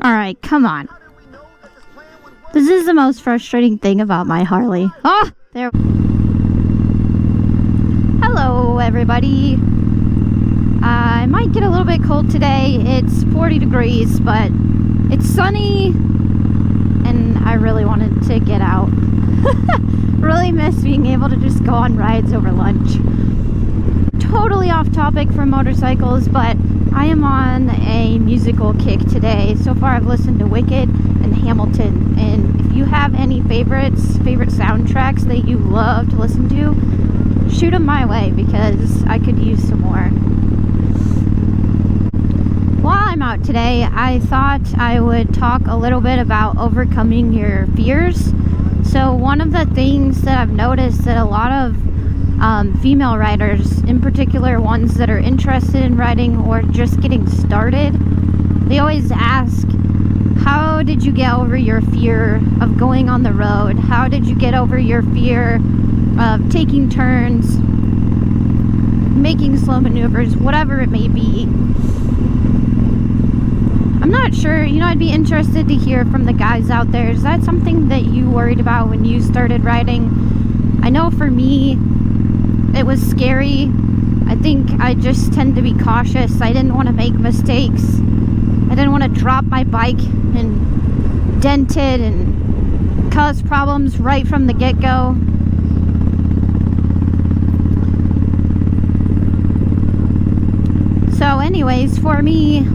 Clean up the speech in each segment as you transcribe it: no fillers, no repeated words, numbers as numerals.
Alright, come on. This is the most frustrating thing about my Harley. Oh, there. Hello, everybody. I might get a little bit cold today. It's 40 degrees, but it's sunny, and I really wanted to get out. Really miss being able to just go on rides over lunch. Totally off topic from motorcycles, but I am on a musical kick today. So far I've listened to Wicked and Hamilton, and if you have any favorite soundtracks that you love to listen to, shoot them my way because I could use some more. While I'm out today, I thought I would talk a little bit about overcoming your fears. So one of the things that I've noticed that a lot of female riders, in particular ones that are interested in riding or just getting started, they always ask, how did you get over your fear of going on the road? How did you get over your fear of taking turns, making slow maneuvers, whatever it may be? I'm not sure, I'd be interested to hear from the guys out there. Is that something that you worried about when you started riding? I know for me, it was scary. I think I just tend to be cautious. I didn't want to make mistakes. I didn't want to drop my bike and dent it and cause problems right from the get-go. So anyways, for me,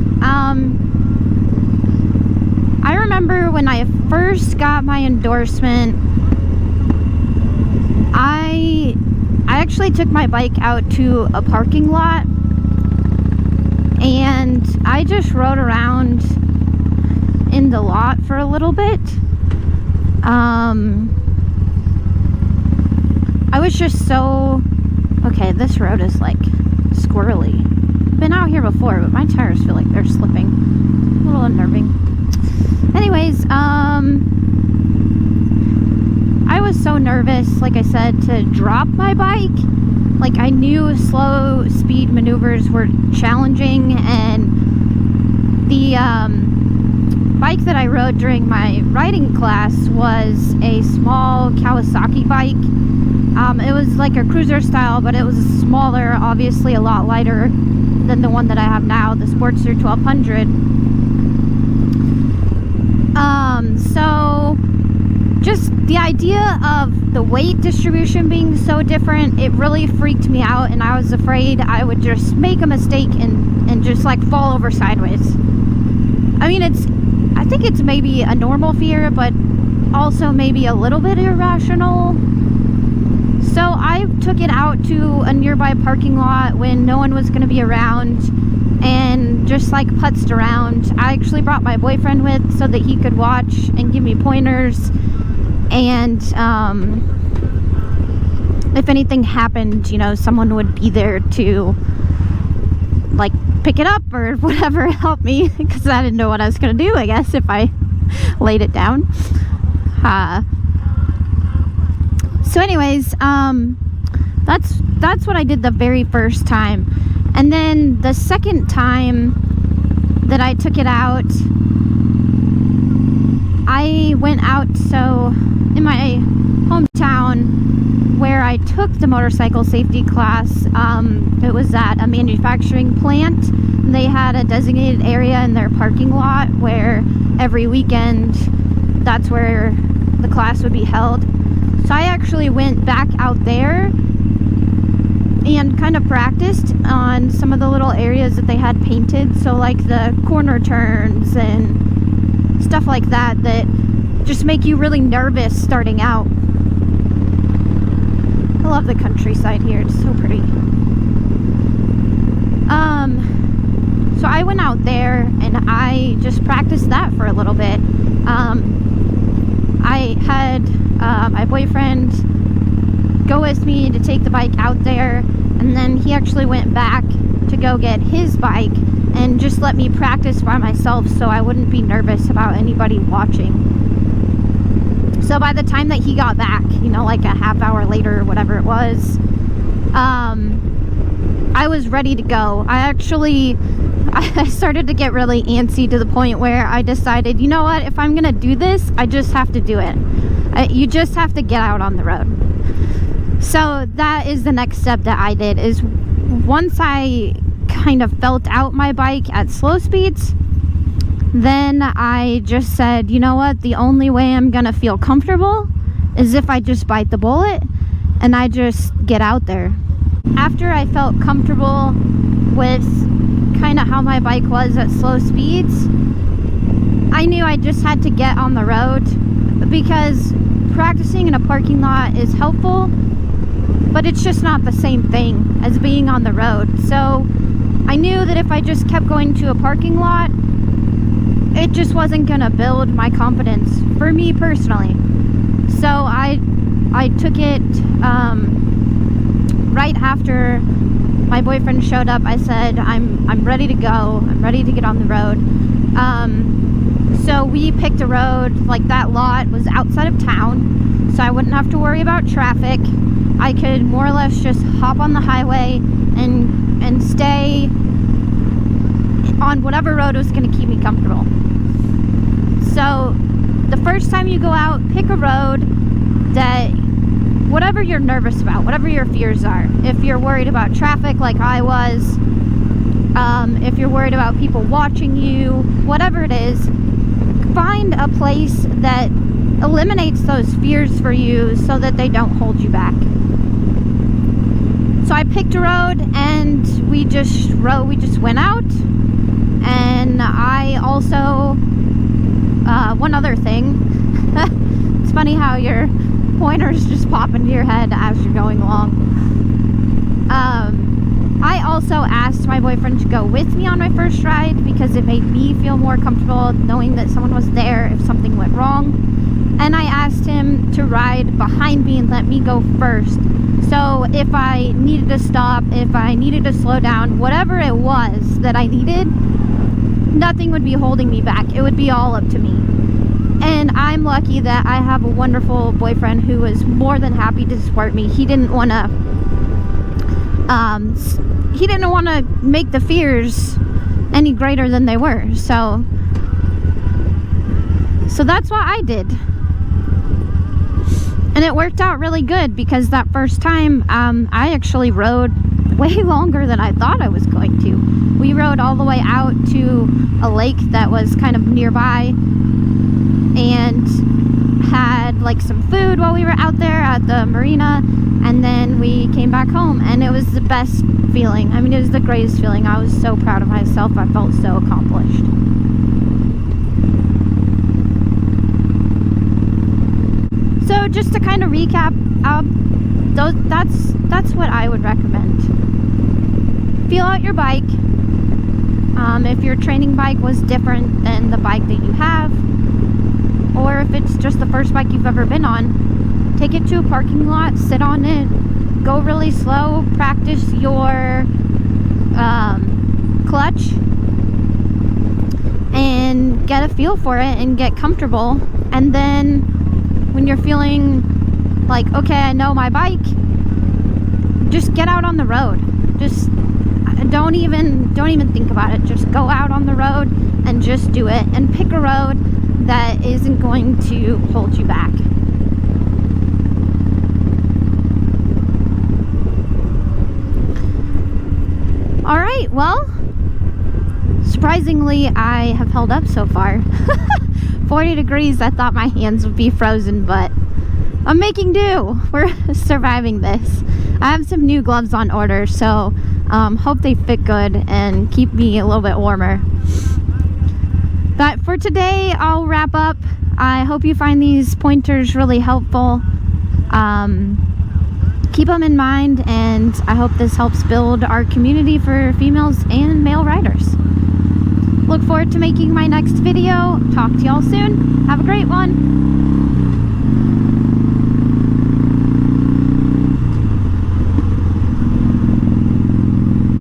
I remember when I first got my endorsement, I actually took my bike out to a parking lot and I just rode around in the lot for a little bit. I was just so... Okay, this road is like squirrely. I've been out here before, but my tires feel like they're slipping. A little unnerving. Anyways, I was so nervous, like I said, to drop my bike. Like, I knew slow speed maneuvers were challenging, and the bike that I rode during my riding class was a small Kawasaki bike. It was like a cruiser style, but it was smaller, obviously a lot lighter than the one that I have now, the Sportster 1200. So just the idea of the weight distribution being so different, it really freaked me out, and I was afraid I would just make a mistake and just like fall over sideways. I mean, I think it's maybe a normal fear, but also maybe a little bit irrational. So I took it out to a nearby parking lot when no one was going to be around and just like putzed around. I actually brought my boyfriend with so that he could watch and give me pointers, and if anything happened, someone would be there to like pick it up or whatever, help me, because I didn't know what I was gonna do, I guess, if I laid it down. So anyways, that's what I did the very first time. And then the second time that I took it out, I went out, so in my hometown where I took the motorcycle safety class, it was at a manufacturing plant. They had a designated area in their parking lot where every weekend that's where the class would be held. So I actually went back out there and kind of practiced on some of the little areas that they had painted, so like the corner turns and stuff like that just make you really nervous starting out. I love the countryside here, it's so pretty. So I went out there and I just practiced that for a little bit. I had my boyfriend go with me to take the bike out there, and then he actually went back to go get his bike and just let me practice by myself so I wouldn't be nervous about anybody watching. So by the time that he got back, like a half hour later or whatever it was, I was ready to go. I actually I started to get really antsy to the point where I decided, you know what, if I'm gonna do this, I just have to do it. You just have to get out on the road. So that is the next step that I did, is once I kind of felt out my bike at slow speeds, then I just said, you know what, the only way I'm gonna feel comfortable is if I just bite the bullet and I just get out there. After I felt comfortable with kind of how my bike was at slow speeds, I knew I just had to get on the road, because practicing in a parking lot is helpful, but it's just not the same thing as being on the road. So I knew that if I just kept going to a parking lot, it just wasn't gonna build my confidence for me personally. So I took it right after my boyfriend showed up. I said, I'm ready to go. I'm ready to get on the road. So we picked a road, like that lot was outside of town, so I wouldn't have to worry about traffic. I could more or less just hop on the highway and stay on whatever road was going to keep me comfortable. So the first time you go out, pick a road that, whatever you're nervous about, whatever your fears are. If you're worried about traffic like I was, if you're worried about people watching you, whatever it is, find a place that eliminates those fears for you so that they don't hold you back. So I picked a road and we just went out. And I also, one other thing, it's funny how your pointers just pop into your head as you're going along. I also asked my boyfriend to go with me on my first ride because it made me feel more comfortable knowing that someone was there if something went wrong. And I asked him to ride behind me and let me go first. So if I needed to stop, if I needed to slow down, whatever it was that I needed, nothing would be holding me back. It would be all up to me. And I'm lucky that I have a wonderful boyfriend who was more than happy to support me. He didn't want to make the fears any greater than they were. So that's what I did. And it worked out really good, because that first time I actually rode way longer than I thought I was going to. We rode all the way out to a lake that was kind of nearby and had like some food while we were out there at the marina, and then we came back home, and it was the best feeling. I mean, it was the greatest feeling. I was so proud of myself. I felt so accomplished. So just to kind of recap, that's what I would recommend. Feel out your bike. If your training bike was different than the bike that you have, or if it's just the first bike you've ever been on, take it to a parking lot, sit on it, go really slow, practice your clutch, and get a feel for it and get comfortable. And then when you're feeling like, okay, I know my bike, just get out on the road. Just don't even think about it. Just go out on the road and just do it, and pick a road that isn't going to hold you back. All right, well, surprisingly, I have held up so far. 40 degrees, I thought my hands would be frozen, but I'm making do. We're surviving this. I have some new gloves on order, so hope they fit good and keep me a little bit warmer. But for today, I'll wrap up. I hope you find these pointers really helpful. Keep them in mind, and I hope this helps build our community for females and male riders. Look forward to making my next video. Talk to y'all soon. Have a great one.